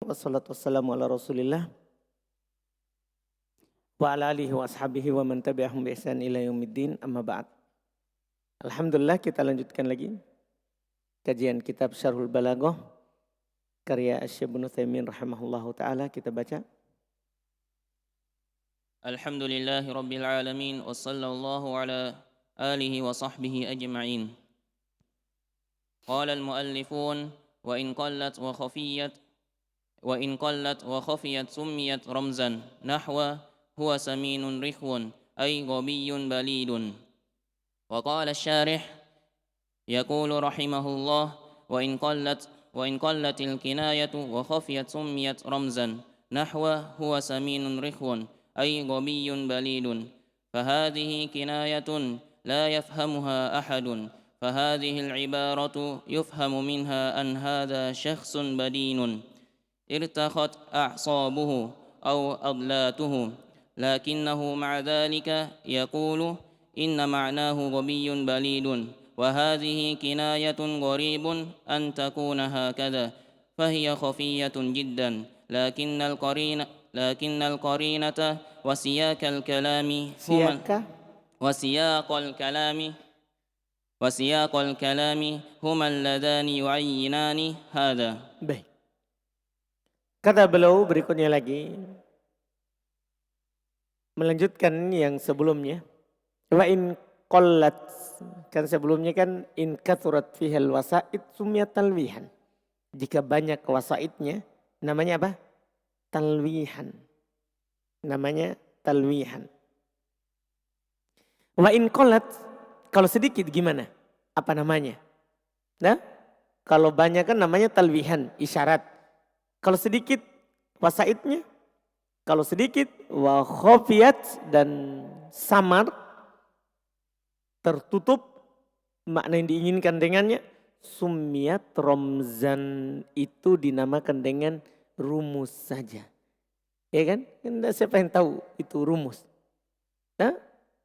wassalatu wassalamu ala rasulillah wa ala alihi wa ashabihi wa man tabi'ahum bi ihsan ila yaumiddin, amma ba'd. Alhamdulillah, kita lanjutkan lagi kajian kitab Syarhul Balaghah karya Asy-Syaikh Ibnu Utsaimin rahimahullahu taala. Kita baca. Alhamdulillahi rabbil alamin wa sallallahu ala alihi wa sahbihi ajma'in. Qala al-muallifun wa in qallat wa khafiyat summiyat ramzan nahwa huwa saminun rikhwun ay ghabiyyun balidun. Wa qala asy-syarih yaqulu rahimahullah wa in qallatil kinayatu wa khafiyat summiyat ramzan nahwa huwa saminun rikhwun ay ghabiyyun balidun. Fahadhihi kinayatun la yafhamuha ahadun. فهذه العبارة يفهم منها أن هذا شخص بدين ارتخت أعصابه أو أضلاته، لكنه مع ذلك يقول إن معناه غبي بليد، وهذه كناية غريب أن تكون هكذا، فهي خفية جدا، لكن القرينة وسياق الكلام هما اللذان يعينان هذا. Baik. Kata beliau berikutnya lagi, melanjutkan yang sebelumnya. Wa in qallat, kan sebelumnya kan in kathurat fihal wasa'id sumiyat talwihan. Jika banyak wasaidnya namanya apa? Talwihan. Namanya talwihan. Wa in qallat, kalau sedikit gimana? Apa namanya? Nah, kalau banyak kan namanya talwihan, isyarat. Kalau sedikit wasaidnya, kalau sedikit wa khafiyat dan samar, tertutup makna yang diinginkan dengannya, summiyat ramzan, itu dinamakan dengan rumus saja. Ya kan? Siapa yang tahu itu rumus? Nah,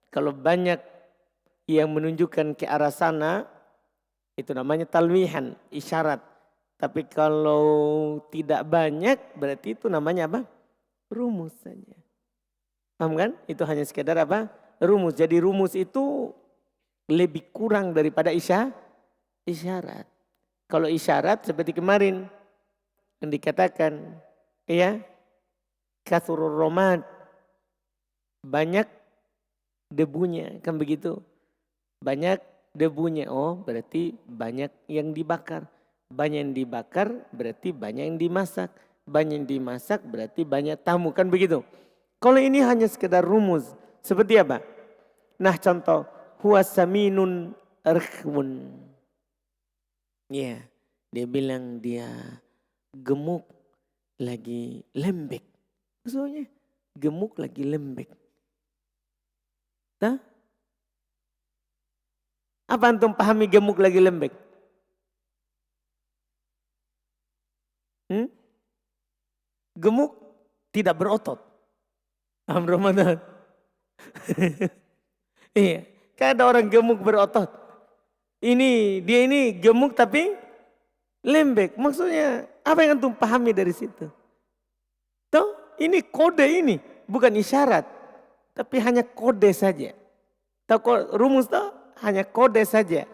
kalau banyak yang menunjukkan ke arah sana, itu namanya talwihan, isyarat. Tapi kalau tidak banyak, berarti itu namanya apa? Rumus saja. Paham kan? Itu hanya sekedar apa? Rumus. Jadi rumus itu lebih kurang daripada isyarat. Kalau isyarat seperti kemarin yang dikatakan, ya, kathurur romad, banyak debunya, kan begitu? Banyak debunya, oh berarti banyak yang dibakar. Banyak yang dibakar berarti banyak yang dimasak. Banyak yang dimasak berarti banyak tamu, kan begitu. Kalau ini hanya sekedar rumus, seperti apa? Nah contoh, huwa saminun rikhwun. Ya, dia bilang dia gemuk lagi lembek. Maksudnya gemuk lagi lembek. Nah, apa antum pahami gemuk lagi lembek? Gemuk tidak berotot. Paham Ramadan? Iya, kan ada orang gemuk berotot. Dia ini gemuk tapi lembek. Maksudnya apa yang antum pahami dari situ? Tuh, ini kode ini, bukan isyarat. Tapi hanya kode saja. Tahu rumus tuh? Hanya kode saja.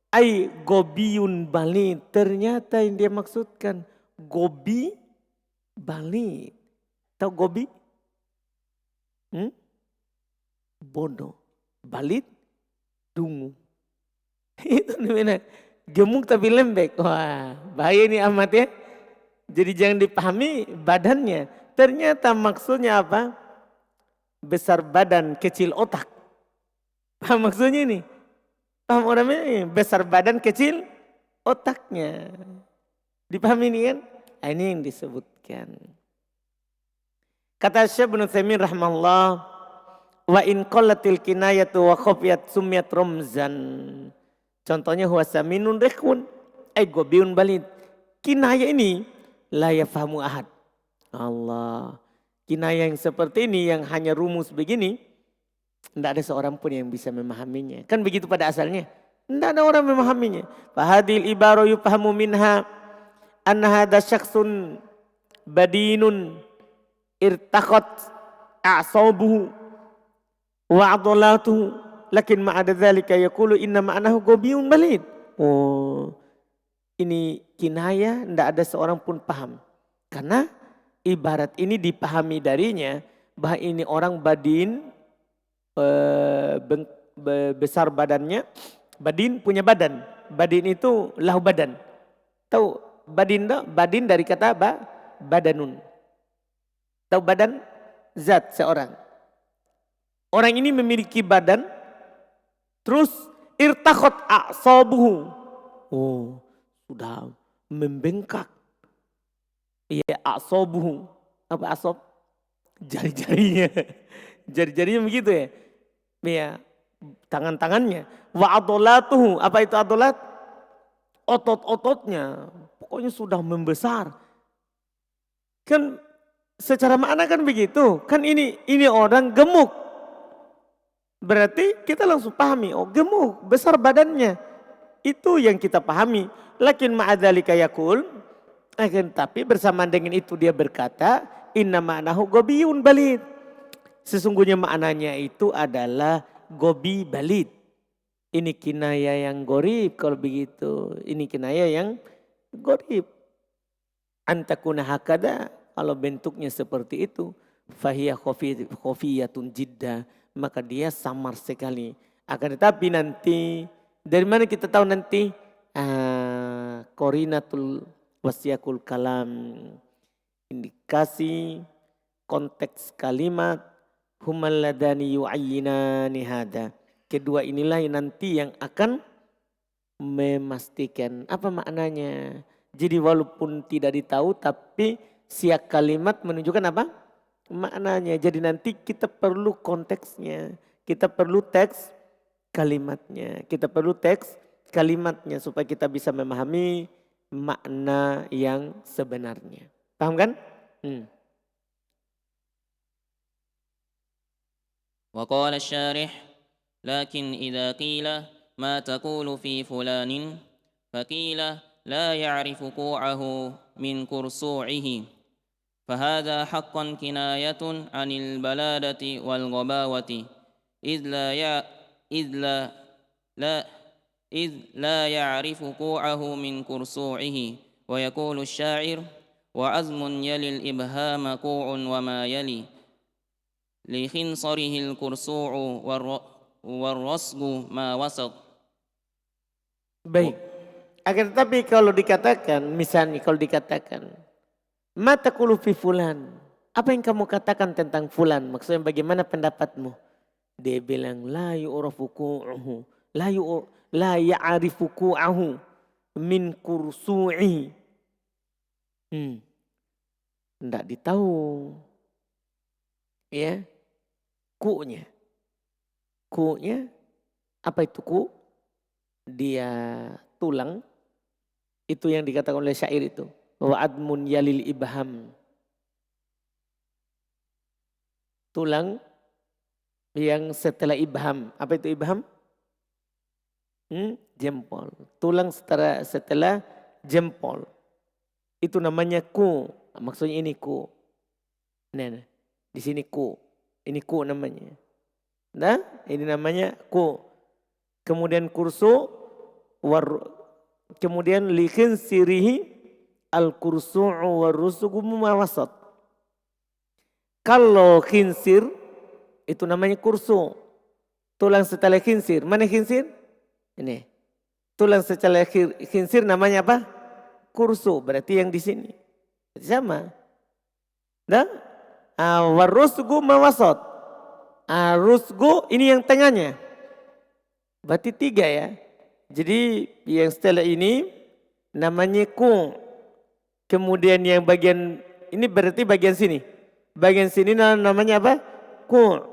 Ai gobiyun balid. Ternyata yang dia maksudkan gobi balid. Tahu gobi? Bodoh. Balid dungu. Itu namanya gemuk tapi lembek. Wah, bahaya ini amat ya. Jadi jangan dipahami badannya. Ternyata maksudnya apa? Besar badan, kecil otak. Paham maksudnya ini? Paham orang ini? Besar badan, kecil otaknya. Dipahami ini kan? Ini yang disebutkan. Kata Syekh Ibnu Utsaimin rahimahullah, wa in qallatil kinayatu wa khafiyat summiyat ramzan. Contohnya huwa saminun rikhwun ay ghabiyyun balid. Kinayah ini la yafhamu ahad. Allah. Kinayah yang seperti ini yang hanya rumus begini, tidak ada seorang pun yang bisa memahaminya. Kan begitu pada asalnya. Tidak ada orang memahaminya. Fahadil ibaru yufhamu minha anna hadha syakhsun badinun irtaqat a'sabuhu wa adlatuhu lakin ma'ada dzalika yaqulu inna ma'anahu ghabiyun balid. Oh, ini kinayah, tidak ada seorang pun paham. Karena ibarat ini dipahami darinya bahwa ini orang badin, besar badannya. Badin punya badan. Badin itu lahu badan. Tahu badin tak? Badin dari kata badanun. Tahu badan? Zat seorang. Orang ini memiliki badan. Terus irtakhot a'sabuhu. Oh, sudah membengkak. Iya, a'sabuhu. Apa asab? Jari-jarinya. Jari-jarinya begitu ya. Iya, tangan-tangannya. Wa adolatuhu. Apa itu adolat? Otot-ototnya. Pokoknya sudah membesar. Kan secara makna kan begitu. Kan ini orang gemuk. Berarti kita langsung pahami. Oh, gemuk, besar badannya. Itu yang kita pahami. Lakin ma'adzalika yakul. Akan tapi bersamaan dengan itu dia berkata. Inna ma'nahu ghabiyun balid. Sesungguhnya maknanya itu adalah gobi balid. Ini kinaya yang gorib kalau begitu. Ini kinaya yang gorib. Antakuna hakada. Kalau bentuknya seperti itu. Fahiyah khofiyatun jiddah. Maka dia samar sekali. Akan tetapi nanti. Dari mana kita tahu nanti? Qorinatul wasyakul kalam. Indikasi konteks kalimat. Humal ladani yu'ayyinani hada. Kedua inilah yang nanti yang akan memastikan apa maknanya. Jadi walaupun tidak ditahu tapi siak kalimat menunjukkan apa? Maknanya. Jadi nanti kita perlu konteksnya. Kita perlu teks kalimatnya. Kita perlu teks kalimatnya supaya kita bisa memahami makna yang sebenarnya. Paham kan? وقال الشارح لكن إذا قيل ما تقول في فلان فقيل لا يعرف كوعه من كرسوعه فهذا حقا كناية عن البلادة والغباوة إذ لا يعرف كوعه من كرسوعه ويقول الشاعر وعزم يلي الإبهام كوع وما يلي لخنصره الكرسوع والرصق ما وسط. Baik. Akan tetapi kalau dikatakan, misalnya kalau dikatakan, mata taqulu fi fulan. Apa yang kamu katakan tentang fulan? Maksudnya bagaimana pendapatmu? Dia bilang la yu'rafu ku'uhu. La ya'arifu ku'ahu min kursu'i. Tidak ditahu. Ya. Ku'nya. Ku'nya. Apa itu ku'? Dia tulang. Itu yang dikatakan oleh syair itu. Wa admun yalil ibham. Tulang yang setelah ibham. Apa itu ibham? Jempol. Tulang setelah jempol. Itu namanya ku. Maksudnya ini ku. Nah, di sini ku. Ini ku namanya. Nah, ini namanya ku. Kemudian kursu. Kemudian likin sirihi al-kursu'u warrusugu mawasat. Kalau khinsir itu namanya kursu. Tulang setelah khinsir. Mana khinsir? Ini. Tulang setelah khinsir namanya apa? Kursu. Berarti yang di sini. Sama. Nah, warrusugu mawasat. Rusgu ini yang tengahnya. Berarti 3 ya. Jadi yang setelah ini namanya ku. Kemudian yang bagian ini berarti bagian sini. Bagian sini namanya apa? Ku.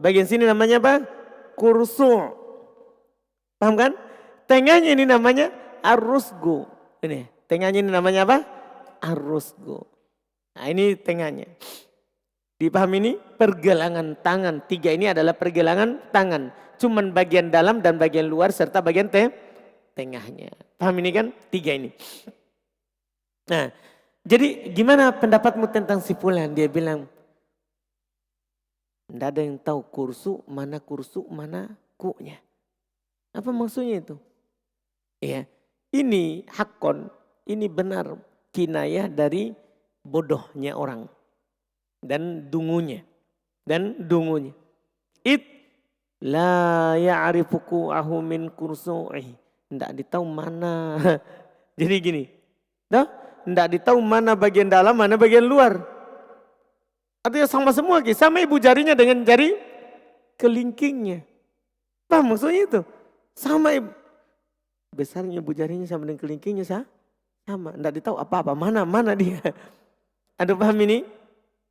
Bagian sini namanya apa? Kursu. Paham kan? Tengahnya ini namanya arusgu. Ini tengahnya ini namanya apa? Arusgu. Nah ini tengahnya. Dipahami ini pergelangan tangan. 3 ini adalah pergelangan tangan. Cuman bagian dalam dan bagian luar serta bagian tengahnya. Paham ini kan? 3 ini. Nah, Jadi gimana pendapatmu tentang si fulan? Dia bilang, tidak ada yang tahu kursu, mana ku-nya. Apa maksudnya itu? Ya, ini hakon, ini benar kinayah dari bodohnya orang dan dungunya. It la ya'rifuku ahu min kursu'i. Tidak ditahu mana. Jadi gini, tidak ditahu mana bagian dalam, mana bagian luar. Artinya sama semua, sama ibu jarinya dengan jari kelingkingnya. Paham maksudnya itu? Sama besarnya ibu jarinya sama dengan kelingkingnya sama. Tidak ditahu apa-apa, mana dia. Ada paham ini?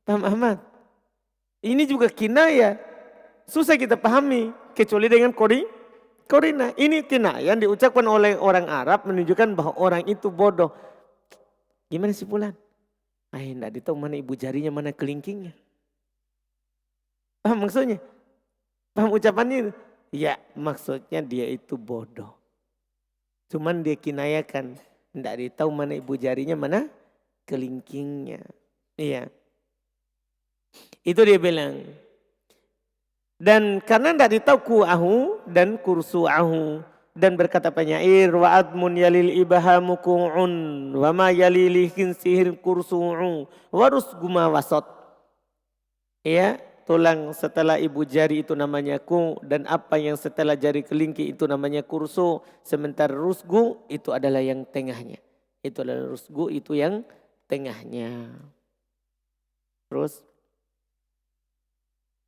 Paham Ahmad? Ini juga kinayah. Susah kita pahami. Kecuali dengan korina. Ini kinayah yang diucapkan oleh orang Arab menunjukkan bahwa orang itu bodoh. Gimana sih fulan? Tidak ditahu mana ibu jarinya, mana kelingkingnya. Paham maksudnya? Paham ucapannya itu? Ya maksudnya dia itu bodoh. Cuman dia kinayakan. Tidak ditahu mana ibu jarinya, mana kelingkingnya. Iya. Itu dia bilang. Dan karena tidak ditahu ku'ahu dan kursu'ahu. Dan berkata penyair, wa'admun yalil ibahamu ku'un wa ma yalilihin sihir kursu'u warus guma wasot. Ya, tulang setelah ibu jari itu namanya ku, dan apa yang setelah jari kelingking itu namanya kursu. Sementara rusgu itu adalah yang tengahnya. Itu adalah rusgu itu yang tengahnya. Terus.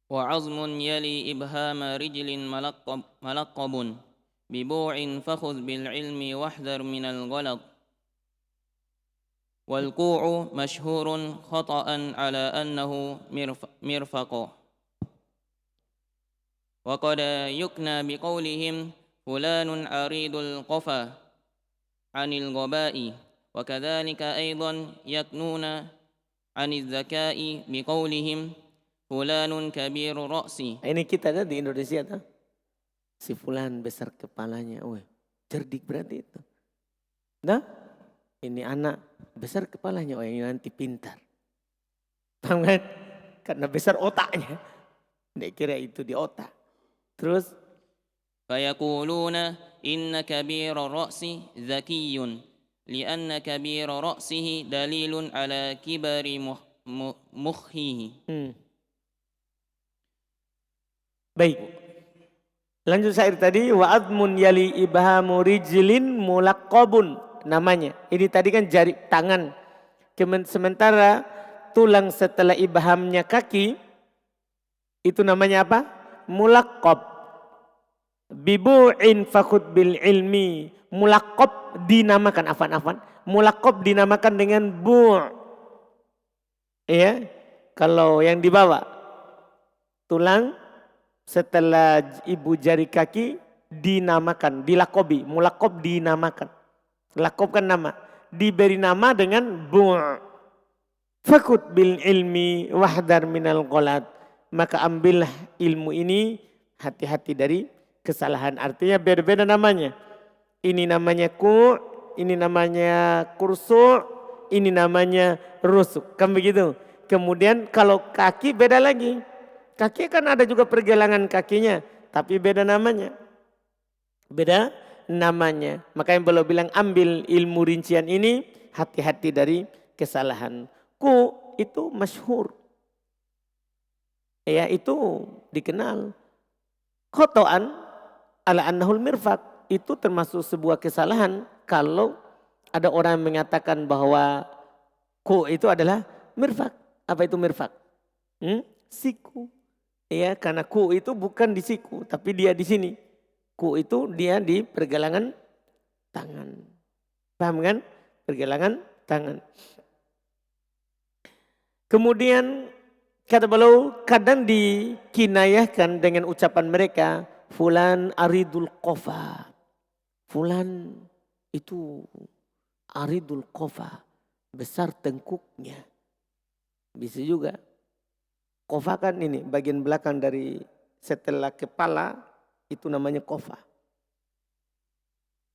Wa'azmun yali ibhama rijlin malaqqabun. Bibu'in fakhudh bil ilmi wahdhar minal ghalad. Wal ku'u masyhurun khata'an ala annahu mirfaqo. Wa qad yukna biqaulihim fulanun aridul qafa anil ghaba'i. Wa kadzalika aidan yaknuna anil zaka'i biqaulihim fulanun kabiru ra'si. Ini kita ada di Indonesia tuh. Si fulan besar kepalanya. Cerdik berarti itu. Nah, ini anak besar kepalanya. Ini nanti pintar. Paham kan? Karena besar otaknya. Dia kira itu di otak. Terus. Fayaquluna inna kabira ra'si zakiyun. Lianna kabira ra'sihi dalilun ala kibari mukhihi. Baik. Lanjut syair tadi, wa'admun yali ibhamu rijlin mulaqqabun namanya. Ini tadi kan jari tangan. Sementara tulang setelah ibhamnya kaki itu namanya apa? Mulaqqab. Bibu'in fakhud bil ilmi. Mulaqqab dinamakan afan. Mulaqqab dinamakan dengan bu'. Ya. Kalau yang di bawah tulang setelah ibu jari kaki dinamakan, dilakobi, mulakob dinamakan. Lakob kan nama, diberi nama dengan bu'. Fakut bil ilmi wahdar minal ghalat. Maka ambillah ilmu ini, hati-hati dari kesalahan. Artinya beda-beda namanya. Ini namanya ku, ini namanya kursu, ini namanya rusuk. Kan begitu. Kemudian kalau kaki beda lagi. Kaki kan ada juga pergelangan kakinya, tapi beda namanya. Beda namanya. Makanya beliau bilang ambil ilmu rincian ini, hati-hati dari kesalahan. Ku itu masyhur. Ya itu dikenal. Khotoan ala annahul mirfaq. Itu termasuk sebuah kesalahan kalau ada orang yang mengatakan bahwa ku itu adalah mirfaq. Apa itu mirfaq? Siku. Ya, karena ku itu bukan di siku, tapi dia di sini. Ku itu dia di pergelangan tangan. Paham kan? Pergelangan tangan. Kemudian kata beliau kadang dikinayahkan dengan ucapan mereka, fulan aridul qafa. Fulan itu aridul qafa, besar tengkuknya. Bisa juga. Kofa kan ini bagian belakang dari setelah kepala itu namanya kofa.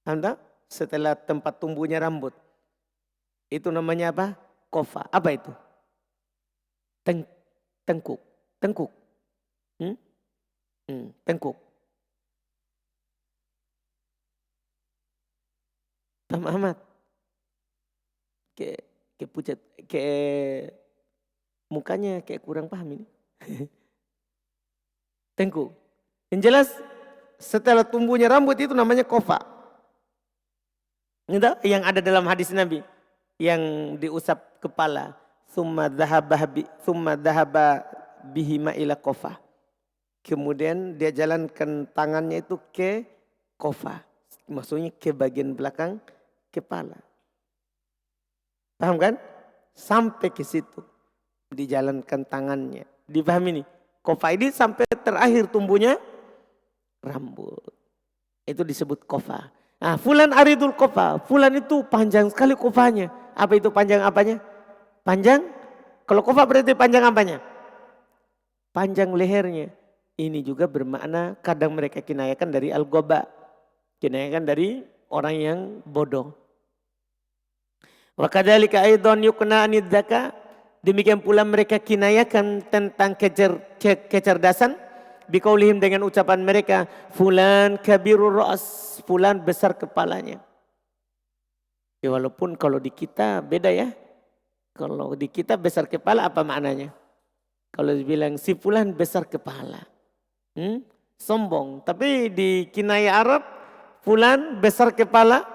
Anda setelah tempat tumbuhnya rambut itu namanya apa? kofa. Apa itu? Tengkuk. Tengkuk. Tengkuk. Pak Ahmad. Kayak pucat. Kayak mukanya kayak kurang paham ini. Tengkuk. Yang jelas setelah tumbuhnya rambut itu namanya kofa. Itu yang ada dalam hadis Nabi. Yang diusap kepala. Thumma dhahaba bihima ila kofa. Kemudian dia jalankan tangannya itu ke kofa. Maksudnya ke bagian belakang kepala. Paham kan? Sampai ke situ. Dijalankan tangannya. Dipahami nih. Kofa ini sampai terakhir tumbuhnya rambut. Itu disebut kofa. Nah, fulan aridul kofa. Fulan itu panjang sekali kofanya. Apa itu panjang apanya? Panjang. Kalau kofa berarti panjang apanya? Panjang lehernya. Ini juga bermakna kadang mereka kinayakan dari al-goba. Kinayakan dari orang yang bodoh. Wa kadzalika aidan yukna anid dzaka. Demikian pula mereka kinayakan tentang kecerdasan. Biqaulihim dengan ucapan mereka. Fulan kabirur ra's. Fulan besar kepalanya. Ya walaupun kalau di kita beda ya. Kalau di kita besar kepala apa maknanya? Kalau dibilang si fulan besar kepala. Sombong. Tapi di kinaya Arab. Fulan besar kepala.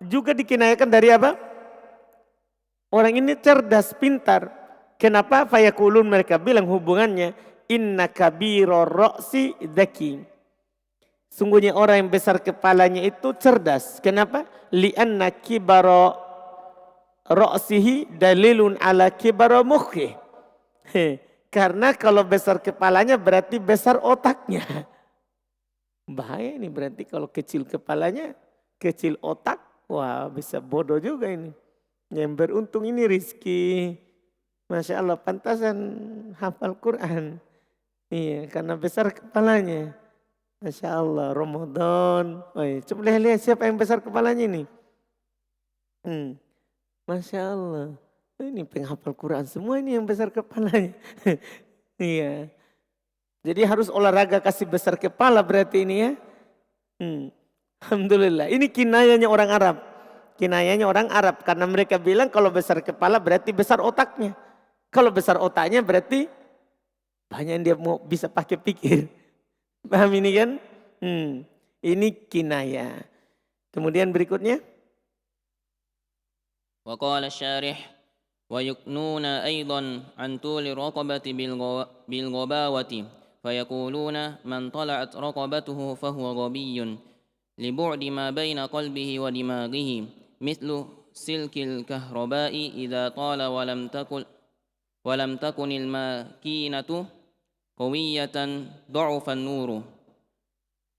Juga dikinayakan dari apa? Orang ini cerdas, pintar. Kenapa? Fayakulun mereka bilang hubungannya. Inna kabiro ro'si dzaki. Sungguhnya orang yang besar kepalanya itu cerdas. Kenapa? Lianna kibaro ro'sihi dalilun ala kibaro mukhi. Karena kalau besar kepalanya berarti besar otaknya. Bahaya ini berarti kalau kecil kepalanya, kecil otak. Wah bisa bodoh juga ini. Yang beruntung ini Rizki. Masya Allah pantasan hafal Quran. Iya karena besar kepalanya. Masya Allah Ramadan. Coba lihat siapa yang besar kepalanya ini. Masya Allah. Ini penghafal Quran semua ini yang besar kepalanya. Iya. Jadi harus olahraga kasih besar kepala berarti ini ya. Alhamdulillah. Ini kinayanya orang Arab. Kinayanya orang Arab. Karena mereka bilang kalau besar kepala berarti besar otaknya. Kalau besar otaknya berarti banyak yang dia mau bisa pakai pikir. Paham ini kan? Ini kinaya. Kemudian berikutnya. Wa qala syarih wa yuknuna aidan an tuli raqabati bil ghabawati fayaquluna man tala'at raqabatuhu fahuwa ghabiyyun li bu'di ma baina qalbihi wa dimaghihi mithlu silkil kahraba'i idza tala wa lam takunil makinatu qawiyatan dha'ufan nuru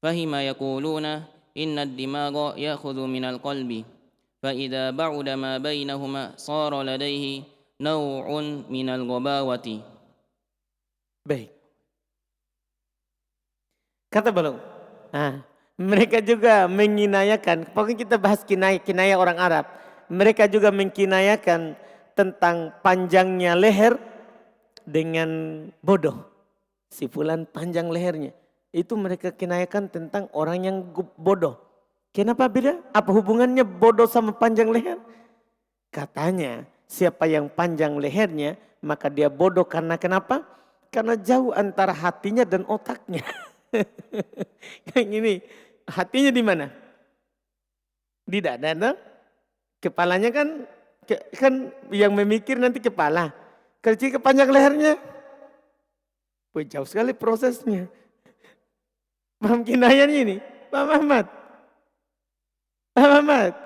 fahima yaquluna inna ad-dimagha ya'khudhu minal qalbi فإذا بعد ما بينهما صار لديه نوع من الغباوة. Baik. Kata belum? Nah, mereka juga menginayakan, pokoknya kita bahas kinaya orang Arab. Mereka juga mengkinayakan tentang panjangnya leher dengan bodoh. Si fulan panjang lehernya. Itu mereka kinayakan tentang orang yang bodoh. Kenapa beda? Apa hubungannya bodoh sama panjang leher? Katanya siapa yang panjang lehernya maka dia bodoh karena kenapa? Karena jauh antara hatinya dan otaknya. Kayak gini, hatinya di mana? Di dada. Kepalanya kan yang memikir nanti kepala. Kecil ke panjang lehernya. Jauh sekali prosesnya. Paham kinayanya ini? Paham Ahmad?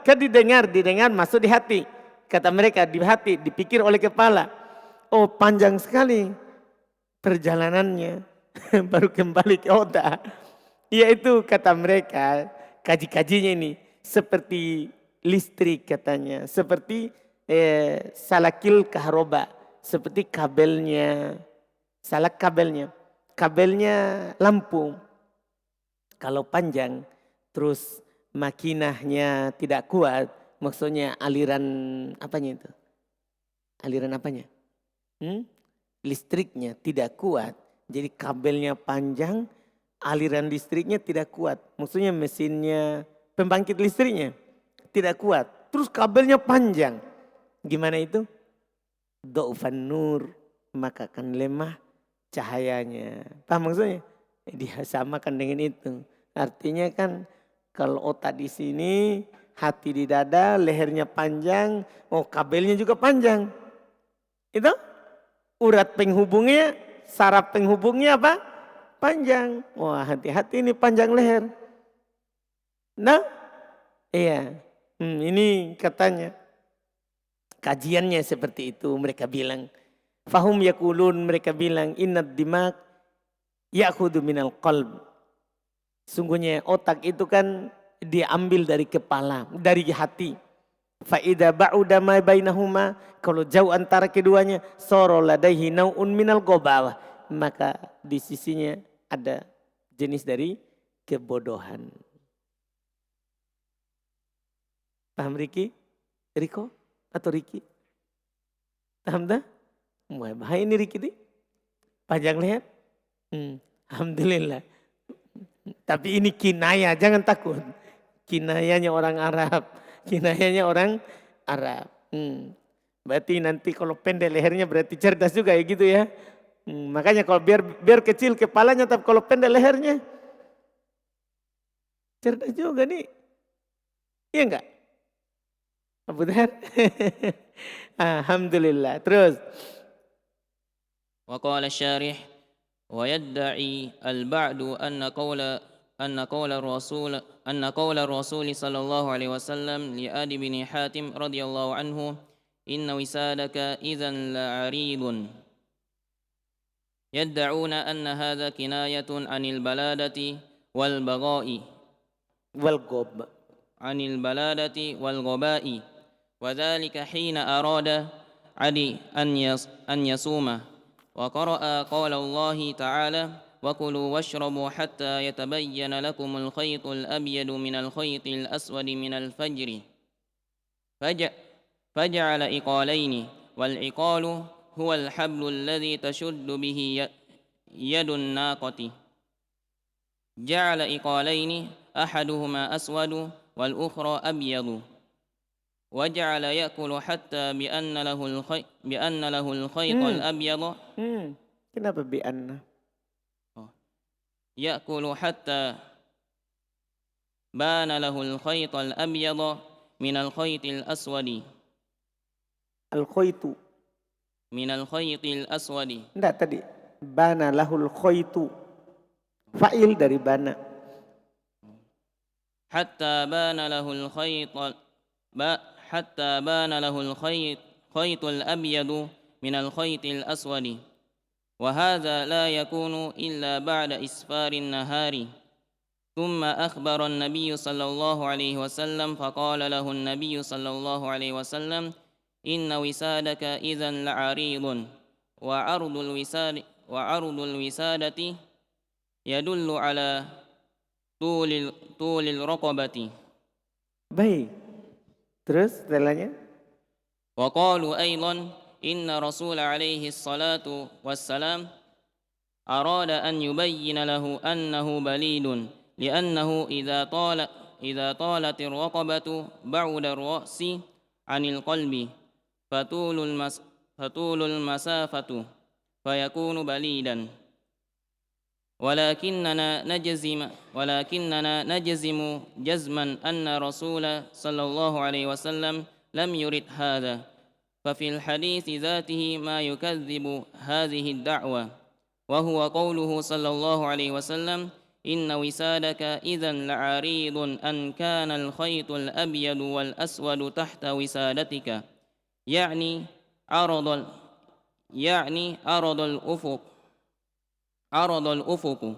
Kan didengar masuk di hati. Kata mereka di hati, dipikir oleh kepala. Oh panjang sekali perjalanannya. Baru kembali ke otak. Yaitu kata mereka, kaji-kajinya ini. Seperti listrik katanya. Seperti salakil kahroba. Seperti kabelnya. Salak kabelnya. Kabelnya lampu. Kalau panjang terus makinahnya tidak kuat, maksudnya aliran apanya itu? Aliran apanya? Listriknya tidak kuat. Jadi kabelnya panjang, aliran listriknya tidak kuat. Maksudnya mesinnya, pembangkit listriknya tidak kuat. Terus kabelnya panjang. Gimana itu? Do'fan nur, maka akan lemah cahayanya. Paham maksudnya? Dia samakan dengan itu. Artinya kan kalau otak di sini, hati di dada, lehernya panjang, kabelnya juga panjang. Itu urat penghubungnya, saraf penghubungnya apa? Panjang. Wah, hati-hati ini panjang leher. Nah, iya. Ini katanya kajiannya seperti itu, mereka bilang. Fahum yakulun, mereka bilang innad dimak ya'khudhu minal qalb. Sungguhnya otak itu kan diambil dari kepala, dari hati. Fa'idha ba'uda ma bainahuma, kalau jauh antara keduanya, soro ladaihi nau'un minal gobawah. Maka di sisinya ada jenis dari kebodohan. Paham Riki? Riko? Atau Riki? Paham dah? Wah, bahaya ini Riki nih. Panjang leher? Alhamdulillah. Tapi ini kinaya, jangan takut. Kinayanya orang Arab. Kinayanya orang Arab. Berarti nanti kalau pendek lehernya berarti cerdas juga ya gitu ya. Makanya kalau biar kecil kepalanya tapi kalau pendek lehernya. Cerdas juga nih. Iya enggak? Abu Dhar? Alhamdulillah. Terus. وقال الشارح ويدعي البعض أن قول الرسول صلى الله عليه وسلم لآدي بن حاتم رضي الله عنه إن وسادك إذا لعريض يدعون أن هذا كناية عن البلادة والبغاء عن البلادة والغباء وذلك حين أراد عدي أن يصوم وقرأ قول الله تعالى وكلوا واشربوا حتى يتبين لكم الخيط الأبيض من الخيط الأسود من الفجر فجعل إقالين والعقال هو الحبل الذي تشد به يد الناقة جعل إقالين أحدهما أسود والأخرى أبيض وجعل يأكل حتى بأن له الخيط الأبيض Kenapa bi'anna? يأكل حتى بان له الخيط الأبيض من الخيط الأسود Al-khoitu. من الخيط الأسود. Enggak tadi. Bana lahul khoitu. Fa'il dari bana. حتى بان له الخيط الأبيض من الخيط الأسود وهذا لا يكون إلا بعد إسفار النهار ثم أخبر النبي صلى الله عليه وسلم فقال له النبي صلى الله عليه وسلم إن وسادك إذا لعريض وعرض الوسادة يدل على طول الرقبة. Baik. Terus setelahnya? وقالوا أيضا إن رسول عليه الصلاة والسلام أراد أن يبين له أنه بليد لأنه إذا طالت الرقبة بعد الرأس عن القلب فطول المسافة فيكون بليدا ولكننا نجزم جزما أن رسول صلى الله عليه وسلم لم يرد هذا ففي الحديث ذاته ما يكذب هذه الدعوة وهو قوله صلى الله عليه وسلم إن وسادك إذا لعريض أن كان الخيط الأبيض والأسود تحت وسادتك يعني عرض الأفق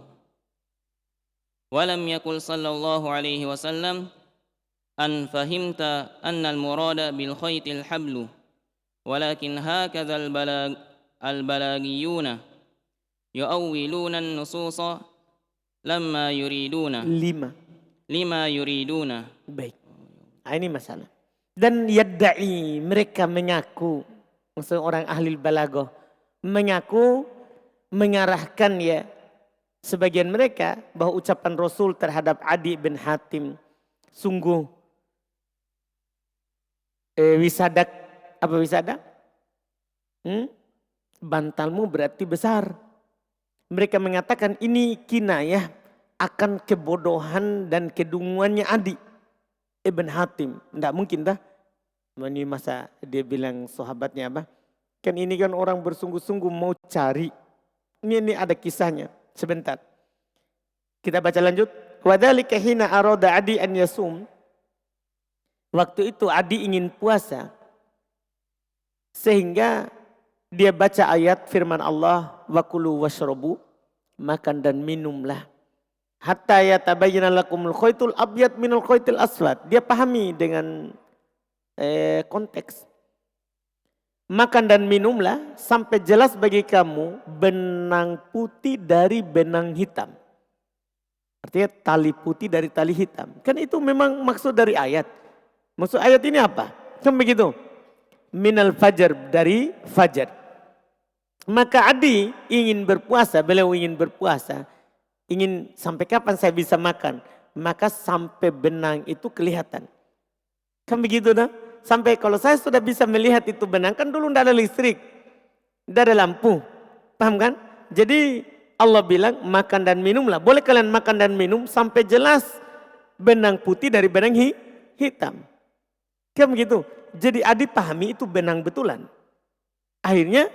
ولم يقل صلى الله عليه وسلم أن فهمت أن المراد بالخيط الحبل ولكن هكذا البلاغيون يؤولون النصوص لما يريدون لما يريدون. Baik. Ini masalah. Dan yadda'i, mereka mengaku maksud orang ahli balaghah, mengaku mengarahkan ya sebagian mereka bahwa ucapan Rasul terhadap Adi bin Hatim sungguh wisadak, apa wisada? Bantalmu berarti besar. Mereka mengatakan ini kinayah akan kebodohan dan kedunguannya Adi ibn Hatim. Tidak mungkin dah. Ini masa dia bilang sahabatnya apa? Kan ini kan orang bersungguh-sungguh mau cari. Ini ada kisahnya. Sebentar. Kita baca lanjut. Wadzalika hina arada Adi an yasum. Waktu itu Adi ingin puasa. Sehingga dia baca ayat firman Allah. Wa kulu washrabu. Makan dan minumlah. Hatta yatabayyana lakumul khaytul abyad minal khaytil aswad. Dia pahami dengan konteks. Makan dan minumlah sampai jelas bagi kamu benang putih dari benang hitam. Artinya tali putih dari tali hitam. Kan itu memang maksud dari ayat. Maksud ayat ini apa? Kan begitu. Minal fajar, dari fajar. Maka Adi ingin berpuasa, beliau ingin berpuasa. Ingin sampai kapan saya bisa makan? Maka sampai benang itu kelihatan. Kan begitu dah. Sampai kalau saya sudah bisa melihat itu benang, kan dulu tidak ada listrik. Tidak ada lampu. Paham kan? Jadi Allah bilang makan dan minumlah. Boleh kalian makan dan minum sampai jelas benang putih dari benang hitam. Kan begitu. Jadi Adi pahami itu benang betulan. Akhirnya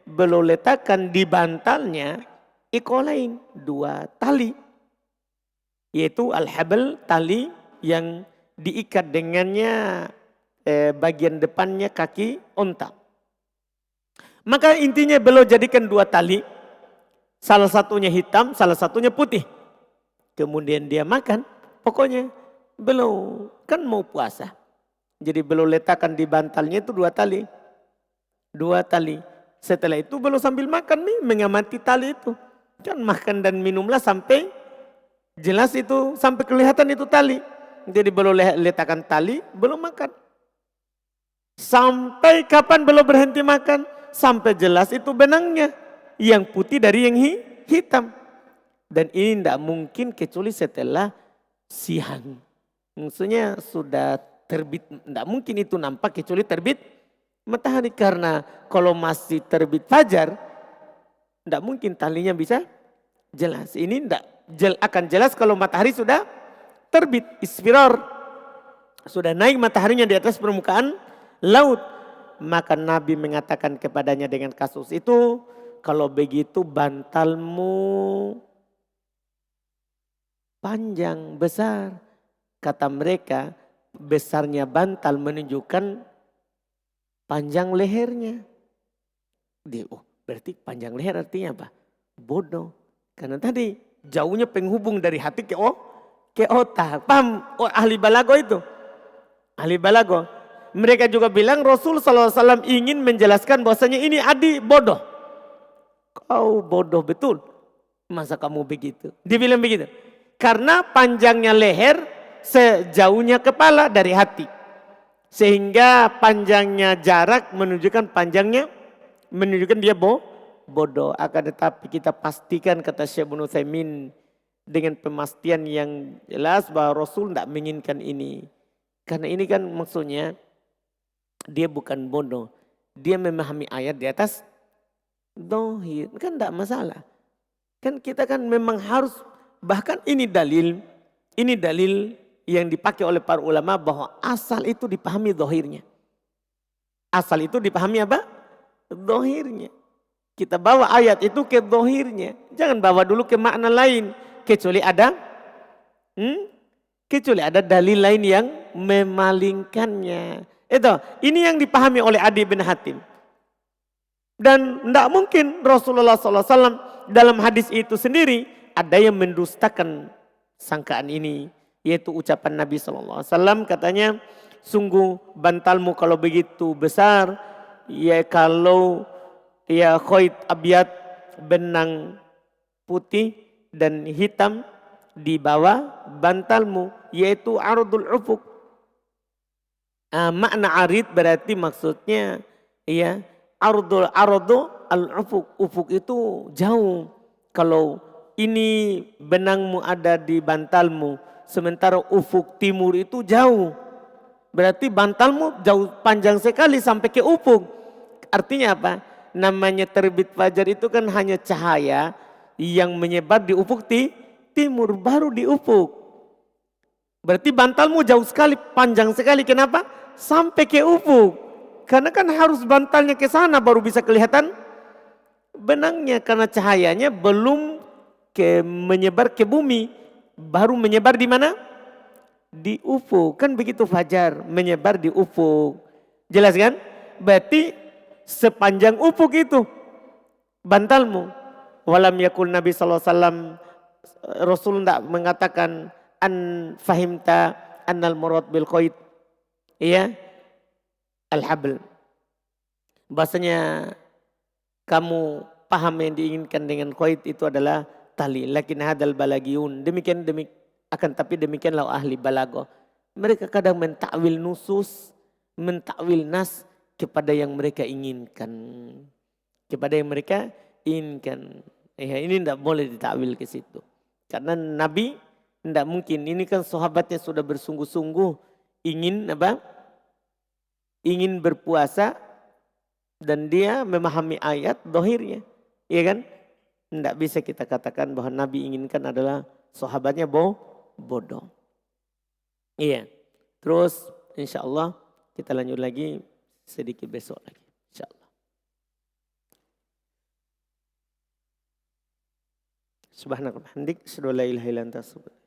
beliau letakkan di bantalnya ikolain, 2 tali. Yaitu al-habl, tali yang diikat dengannya bagian depannya kaki onta. Maka intinya beliau jadikan 2 tali. Salah satunya hitam, salah satunya putih. Kemudian dia makan. Pokoknya beliau kan mau puasa. Jadi beliau letakkan di bantalnya itu 2 tali. 2 tali. Setelah itu beliau sambil makan nih mengamati tali itu. Kan makan dan minumlah sampai jelas itu, sampai kelihatan itu tali. Jadi beliau letakkan tali, belum makan. Sampai kapan belum berhenti makan? Sampai jelas itu benangnya. Yang putih dari yang hitam. Dan ini tidak mungkin kecuali setelah siang. Maksudnya sudah terbit. Tidak mungkin itu nampak kecuali terbit matahari. Karena kalau masih terbit fajar, tidak mungkin talinya bisa jelas. Ini tidak akan jelas kalau matahari sudah terbit. Isfirar. Sudah naik mataharinya di atas permukaan laut. Maka Nabi mengatakan kepadanya dengan kasus itu, kalau begitu bantalmu panjang, besar. Kata mereka, besarnya bantal menunjukkan panjang lehernya. Dia, berarti panjang leher artinya apa? Bodoh. Karena tadi jauhnya penghubung dari hati ke otak. Paham? Ahli balaghah itu. Ahli balaghah. Mereka juga bilang Rasul SAW ingin menjelaskan bahwasanya ini Adi bodoh. Kau bodoh betul. Masa kamu begitu? Dia bilang begitu. Karena panjangnya leher sejauhnya kepala dari hati. Sehingga panjangnya jarak menunjukkan panjangnya, menunjukkan dia bodoh. Akan tetapi kita pastikan, kata Syekh Ibnu Utsaimin, dengan pemastian yang jelas bahwa Rasul tidak menginginkan ini. Karena ini kan maksudnya dia bukan bodoh. Dia memahami ayat di atas dohir. Kan tidak masalah. Kan kita kan memang harus, bahkan ini dalil yang dipakai oleh para ulama bahwa asal itu dipahami dohirnya. Asal itu dipahami apa? Dohirnya. Kita bawa ayat itu ke dohirnya. Jangan bawa dulu ke makna lain. Kecuali ada dalil lain yang memalingkannya. Ini yang dipahami oleh Adi bin Hatim. Dan tidak mungkin Rasulullah SAW dalam hadis itu sendiri ada yang mendustakan sangkaan ini. Yaitu ucapan Nabi SAW, katanya, sungguh bantalmu kalau begitu besar, ya kalau ya khoit abyad, benang putih dan hitam di bawah bantalmu, yaitu ardul ufuk. Makna arid berarti maksudnya ya ardu al-ufuk. Ufuk itu jauh. Kalau ini benangmu ada di bantalmu, sementara ufuk timur itu jauh. Berarti bantalmu jauh panjang sekali sampai ke ufuk. Artinya apa? Namanya terbit fajar itu kan hanya cahaya yang menyebar di ufuk timur, baru di ufuk. Berarti bantalmu jauh sekali, panjang sekali. Kenapa? Sampai ke ufuk. Karena kan harus bantalnya ke sana baru bisa kelihatan benangnya. Karena cahayanya belum menyebar ke bumi. Baru menyebar di mana? Di ufuk. Kan begitu fajar, menyebar di ufuk. Jelas kan? Berarti sepanjang ufuk itu bantalmu. Walam yakul Nabi SAW, Rasul tidak mengatakan an fahimta annal murad bil qaid. Iya, al-habl. Bahasanya kamu paham yang diinginkan dengan qaid itu adalah tali. Lakin hadal balagiyun. Akan tapi demikianlah ahli balago. Mereka kadang mentakwil nusus, mentakwil nas kepada yang mereka inginkan. Kepada yang mereka inginkan. Ini tidak boleh ditakwil ke situ. Karena Nabi tidak mungkin. Ini kan sahabatnya sudah bersungguh-sungguh ingin apa? Ingin berpuasa dan dia memahami ayat dohirnya. Iya kan? Tidak bisa kita katakan bahwa Nabi inginkan adalah sahabatnya bodoh. Iya. Terus insya Allah kita lanjut lagi sedikit besok lagi. Insya Allah. Subhanallah. Hamdik. Asyhadu an la ilaha illa anta astaghfiruka.